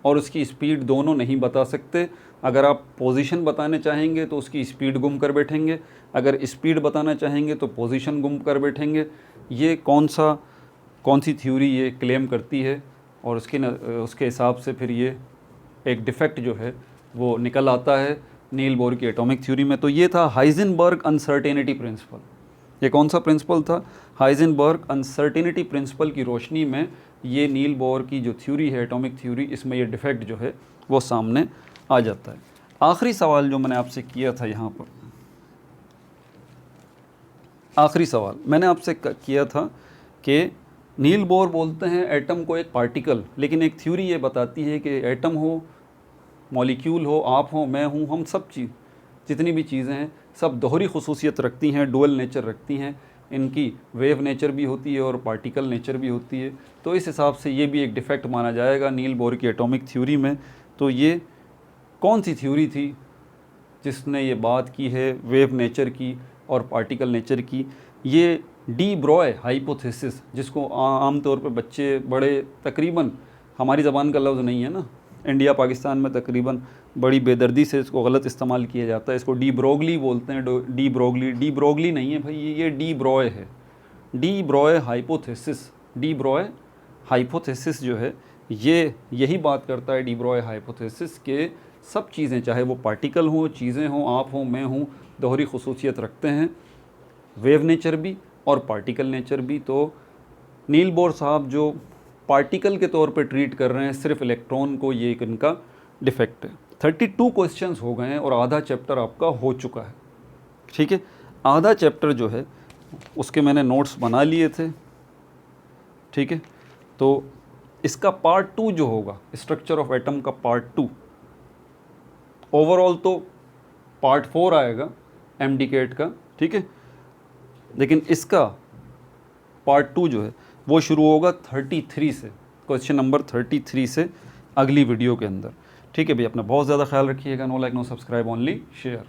और उसकी स्पीड दोनों नहीं बता सकते। अगर आप पोजीशन बताने चाहेंगे तो उसकी स्पीड गुम कर बैठेंगे, अगर स्पीड बताना चाहेंगे तो पोजीशन गुम कर बैठेंगे। ये कौन सी थ्योरी ये क्लेम करती है और उसके हिसाब से फिर ये एक डिफेक्ट जो है वो निकल आता है नील बोर की एटॉमिक थ्योरी में। तो ये था हाइजेनबर्ग अनसर्टेनिटी प्रिंसिपल। ये कौन सा प्रिंसिपल था? हाइजेनबर्ग अनसर्टेनिटी प्रिंसिपल की रोशनी में ये नील बोर की जो थ्योरी है एटॉमिक थ्योरी, इसमें ये डिफेक्ट जो है वो सामने आ जाता है। आखिरी सवाल जो मैंने आपसे किया था यहाँ पर, आखिरी सवाल मैंने आपसे किया था कि नील बोर बोलते हैं एटम को एक पार्टिकल, लेकिन एक थ्योरी ये बताती है कि एटम हो, मॉलिक्यूल हो, आप हो, मैं हूँ, हम सब चीज़ जितनी भी चीज़ें हैं सब दोहरी खसूसियत रखती हैं, डुअल नेचर रखती हैं। इनकी वेव नेचर भी होती है और पार्टिकल नेचर भी होती है। तो इस हिसाब से ये भी एक डिफेक्ट माना जाएगा नील बोर की एटॉमिक थ्योरी में। तो ये कौन सी थ्योरी थी जिसने ये बात की है वेव नेचर की और पार्टिकल नेचर की? ये डी ब्रॉय हाइपोथेसिस, जिसको आमतौर पर बच्चे बड़े तकरीबन, हमारी ज़बान का लफ्ज़ नहीं है ना, इंडिया पाकिस्तान में तकरीबन बड़ी बेदर्दी से इसको गलत इस्तेमाल किया जाता है। इसको डी ब्रोगली बोलते हैं। डी ब्रोगली नहीं है भाई, ये डी ब्रॉय है। D Broglie hypothesis, D Broglie hypothesis जो है ये यही बात करता है, डी ब्रॉय हाइपोथेसिस के सब चीज़ें, चाहे वो पार्टिकल हों, चीज़ें हों, आप हों, मैं हूँ, दोहरी खसूसियत रखते हैं, वेव नेचर भी और पार्टिकल नेचर भी। तो नील बोर साहब जो पार्टिकल के तौर पे ट्रीट कर रहे हैं सिर्फ इलेक्ट्रॉन को, ये एक इनका डिफेक्ट है। 32 क्वेश्चंस हो गए हैं और आधा चैप्टर आपका हो चुका है। ठीक है, आधा चैप्टर जो है उसके मैंने नोट्स बना लिए थे। ठीक है, तो इसका पार्ट 2 जो होगा, स्ट्रक्चर ऑफ एटम का पार्ट 2, ओवरऑल तो पार्ट 4 आएगा MDCAT का। ठीक है, लेकिन इसका पार्ट 2 जो है वो शुरू होगा 33 से, क्वेश्चन नंबर 33 से अगली वीडियो के अंदर। ठीक है भाई, अपना बहुत ज़्यादा ख्याल रखिएगा। No like no subscribe, only share.